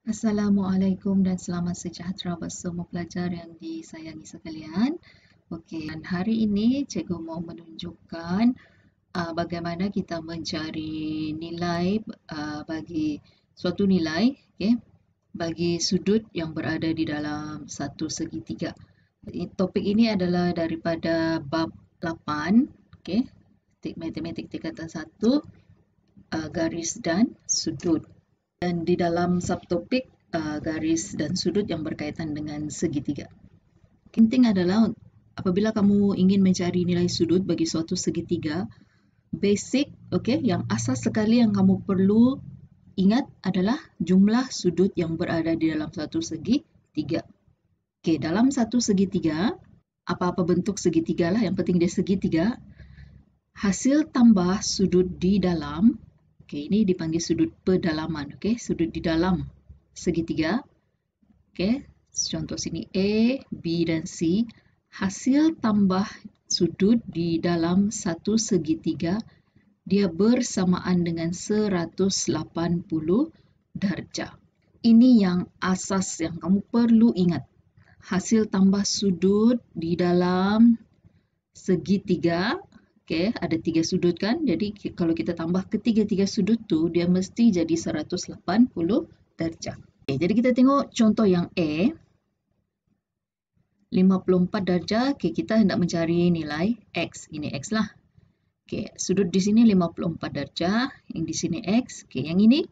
Assalamualaikum dan selamat sejahtera buat semua pelajar yang disayangi sekalian. Okey, dan hari ini cikgu mau menunjukkan bagaimana kita mencari nilai bagi suatu nilai, okey, bagi sudut yang berada di dalam satu segitiga. Topik ini adalah daripada bab 8, okey, matematik tingkatan 1, garis dan sudut. Dan di dalam subtopik garis dan sudut yang berkaitan dengan segitiga. Penting adalah apabila kamu ingin mencari nilai sudut bagi suatu segitiga, basic, okey, yang asas sekali yang kamu perlu ingat adalah jumlah sudut yang berada di dalam satu segitiga. Okey, dalam satu segitiga, apa-apa bentuk segitiga lah, yang penting dia segitiga, hasil tambah sudut di dalam, okey, ini dipanggil sudut pedalaman, okey, sudut di dalam segitiga. Okey, contoh sini A, B dan C. Hasil tambah sudut di dalam satu segitiga dia bersamaan dengan 180 darjah. Ini yang asas yang kamu perlu ingat. Hasil tambah sudut di dalam segitiga, okey, ada 3 sudut kan? Jadi kalau kita tambah ketiga-tiga sudut tu, dia mesti jadi 180 darjah. Okay, jadi kita tengok contoh yang A, 54 darjah. Okay, kita hendak mencari nilai X. Ini X lah. Okay, sudut di sini 54 darjah. Yang di sini X. Okay, yang ini.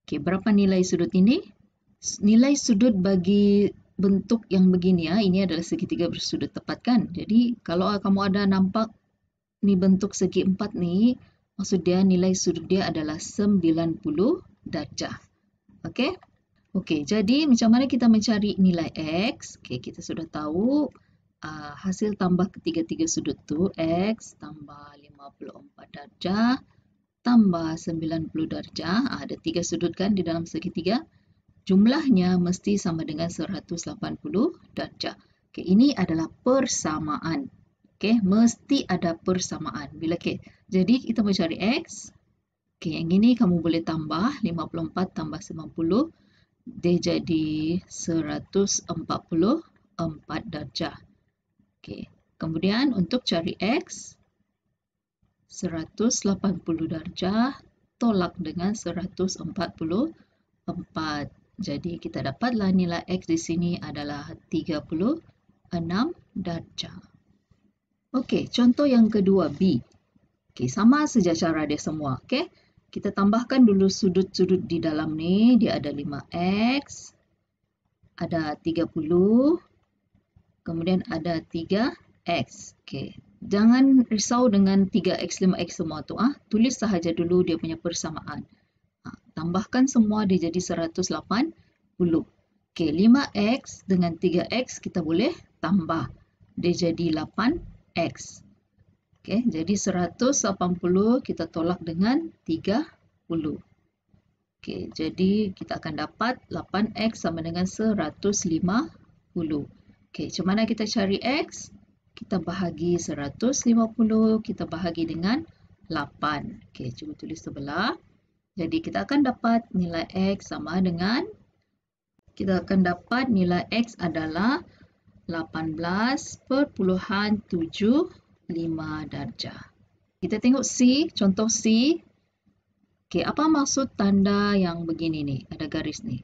Okay, berapa nilai sudut ini? Nilai sudut bagi bentuk yang begini ya, ini adalah segitiga bersudut tepat kan? Jadi kalau kamu ada nampak ni bentuk segi empat ni, maksud dia nilai sudut dia adalah 90 darjah. Okey? Okey, jadi macam mana kita mencari nilai X? Okey, kita sudah tahu hasil tambah ketiga-tiga sudut tu X tambah 54 darjah tambah 90 darjah. Ada 3 sudut kan di dalam segitiga. Jumlahnya mesti sama dengan 180 darjah. Okey, ini adalah persamaan. Okey, mesti ada persamaan. Bila jadi kita mencari X. Okey, yang ini kamu boleh tambah 54 tambah 90. Dia jadi 144 darjah. Okey, kemudian untuk cari X, 180 darjah tolak dengan 144. Jadi kita dapatlah nilai X di sini adalah 36 darjah. Okey, contoh yang kedua B. Okey, sama saja cara dia semua. Okey, kita tambahkan dulu sudut-sudut di dalam ni. Dia ada 5X, ada 30, kemudian ada 3X. Okey, jangan risau dengan 3X, 5X semua tu. Tulis sahaja dulu dia punya persamaan. Tambahkan semua dia jadi 180. Okey, 5X dengan 3X kita boleh tambah. Dia jadi 8X. Okey, jadi 180 kita tolak dengan 30. Okey, jadi kita akan dapat 8X sama dengan 150. Okey, macam mana kita cari X? Kita bahagi 150, kita bahagi dengan 8. Okey, cuba tulis sebelah. Jadi kita akan dapat nilai X sama dengan, kita akan dapat nilai X adalah 18.75 darjah. Kita tengok C, contoh C. Okey, apa maksud tanda yang begini ni? Ada garis ni.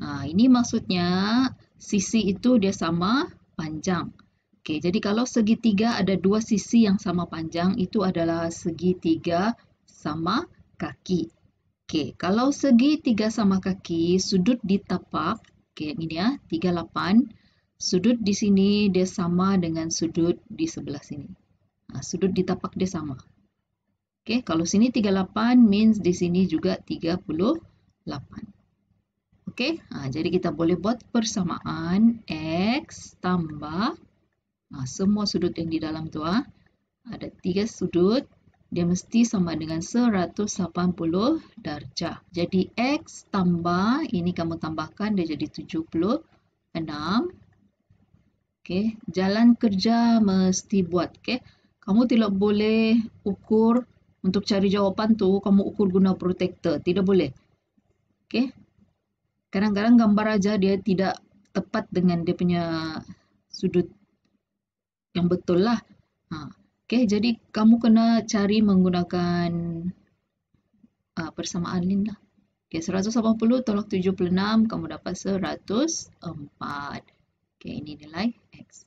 Ini maksudnya sisi itu dia sama panjang. Okey, jadi kalau segitiga ada dua sisi yang sama panjang, itu adalah segitiga sama kaki. Okey, kalau segitiga sama kaki, sudut di tapak, okey, ini ya, 38. Sudut di sini dia sama dengan sudut di sebelah sini. Sudut di tapak dia sama. Okey, kalau sini 38 means di sini juga 38. Okey, jadi kita boleh buat persamaan X tambah semua sudut yang di dalam tu ada 3 sudut, dia mesti sama dengan 180 darjah. Jadi X tambah, ini kamu tambahkan dia jadi 76. Okey, jalan kerja mesti buat. Okey, kamu tidak boleh ukur untuk cari jawapan tu, kamu ukur guna protektor. Tidak boleh. Okey. Kadang-kadang gambar aja dia tidak tepat dengan dia punya sudut yang betul lah. Okey, jadi kamu kena cari menggunakan persamaan lain lah. Okey, 180 tolak 76, kamu dapat 104. Okey, ini nilai X.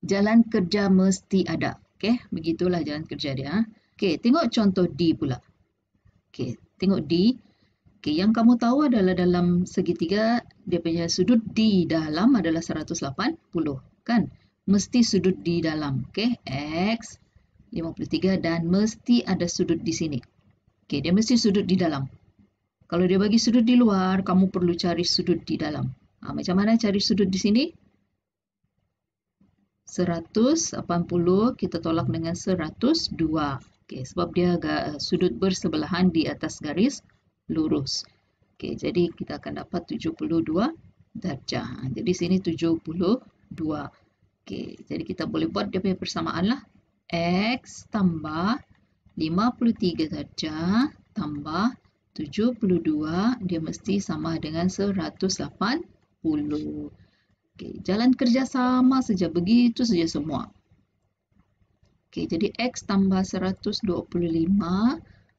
Jalan kerja mesti ada. Okey, begitulah jalan kerja dia. Okey, tengok contoh D pula. Okey, tengok D. Okey, yang kamu tahu adalah dalam segitiga, dia punya sudut di dalam adalah 180, kan? Mesti sudut di dalam. Okey, X 53 dan mesti ada sudut di sini. Okey, dia mesti sudut di dalam. Kalau dia bagi sudut di luar, kamu perlu cari sudut di dalam. Macam mana cari sudut di sini? 180 kita tolak dengan 102. Okey, sebab dia sudut bersebelahan di atas garis lurus. Okey, jadi kita akan dapat 72 darjah. Jadi sini 72. Okey, jadi kita boleh buat dia punya persamaan lah. X tambah 53 darjah tambah 72, dia mesti sama dengan 180. Okey, jalan kerja sama saja, begitu saja semua. Okey, jadi X tambah 125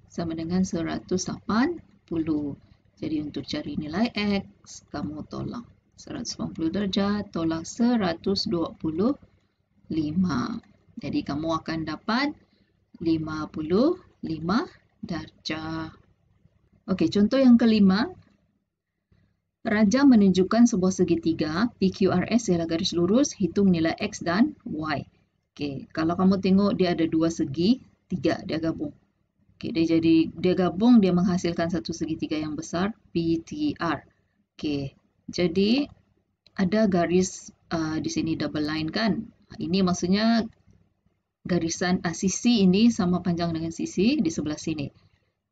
sama dengan 180. Jadi untuk cari nilai X, kamu tolak 180 darjah tolak 125. Jadi kamu akan dapat 55 darjah. Okey, contoh yang kelima. Raja menunjukkan sebuah segitiga, PQRS ialah garis lurus, hitung nilai X dan Y. Okey, kalau kamu tengok dia ada dua segi, tiga dia gabung. Okey, dia gabung, dia menghasilkan satu segitiga yang besar, PTR. Okey, jadi ada garis di sini double line kan? Ini maksudnya garisan sisi ini sama panjang dengan sisi di sebelah sini.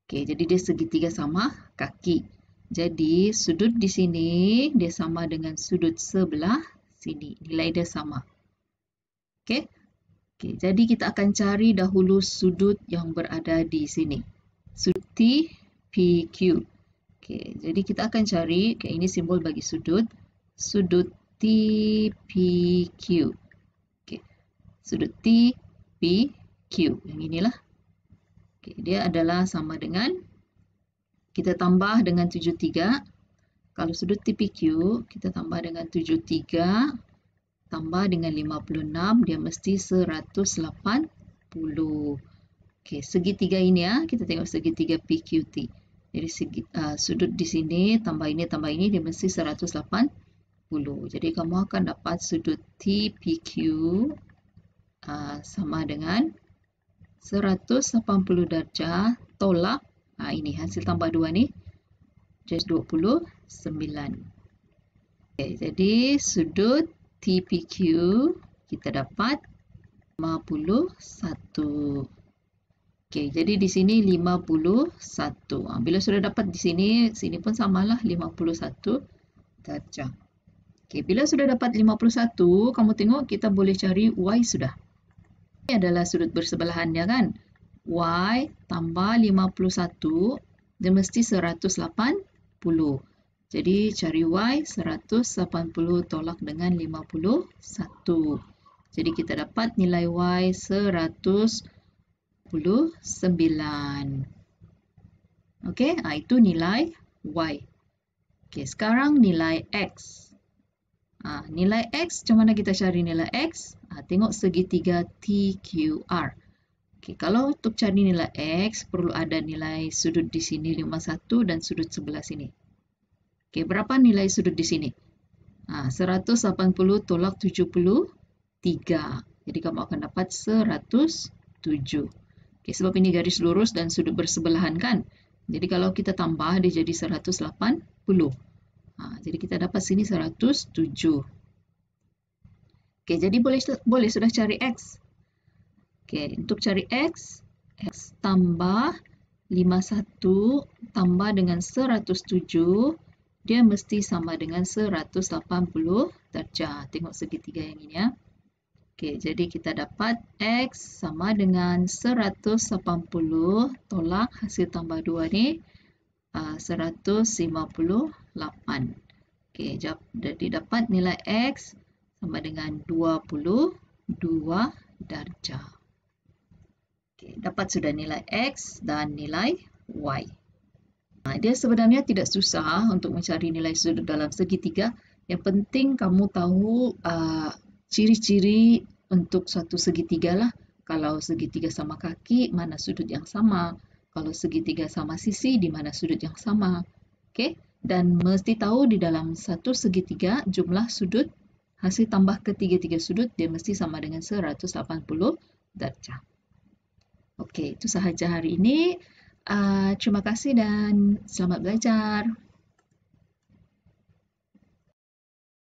Okey, jadi dia segitiga sama kaki. Jadi sudut di sini dia sama dengan sudut sebelah sini. Nilai dia sama. Okey. Okey, jadi kita akan cari dahulu sudut yang berada di sini. Sudut TPQ. Okey, jadi kita akan cari, ini simbol bagi sudut. Sudut TPQ. Okey. Sudut TPQ. Yang inilah. Okey, dia adalah sama dengan, kita tambah dengan 73. Kalau sudut TPQ, kita tambah dengan 73, tambah dengan 56, dia mesti 180. Okey, segitiga ini kita tengok segitiga PQT. Jadi sudut di sini, tambah ini, dia mesti 180. Jadi kamu akan dapat sudut TPQ sama dengan 180 darjah tolak ini hasil tambah 2 ni jadi 29. Okay, jadi sudut TPQ kita dapat 51. Okay, jadi di sini 51. Bila sudah dapat di sini, sini pun samalah 51 darjah. Okay, bila sudah dapat 51, kamu tengok kita boleh cari Y sudah. Ini adalah sudut bersebelahannya kan? Y tambah 51, dia mesti 180. Jadi cari Y, 180 tolak dengan 51. Jadi kita dapat nilai Y 109. Okey, itu nilai Y. Okey, sekarang nilai X. Nilai X, macam mana kita cari nilai X? Tengok segitiga TQR. Okay, kalau untuk cari nilai X, perlu ada nilai sudut di sini 51 dan sudut sebelah sini. Okay, berapa nilai sudut di sini? 180 tolak 73. Jadi kamu akan dapat 107. Okay, sebab ini garis lurus dan sudut bersebelahan kan? Jadi kalau kita tambah, dia jadi 180. Jadi kita dapat sini 107. Okay, jadi boleh sudah cari X. Okey, untuk cari X, X tambah 51 tambah dengan 107, dia mesti sama dengan 180 darjah. Tengok segitiga yang ini ya. Okey, jadi kita dapat X sama dengan 180 tolak hasil tambah 2 ni 158. Okey, jadi dapat nilai X sama dengan 22 darjah. Okey, dapat sudah nilai X dan nilai Y. Dia sebenarnya tidak susah untuk mencari nilai sudut dalam segitiga. Yang penting kamu tahu ciri-ciri untuk suatu segitiga lah. Kalau segitiga sama kaki, mana sudut yang sama. Kalau segitiga sama sisi, di mana sudut yang sama. Okey, dan mesti tahu di dalam satu segitiga jumlah sudut hasil tambah ketiga-tiga sudut dia mesti sama dengan 180 darjah. Okey, itu sahaja hari ini. Terima kasih dan selamat belajar.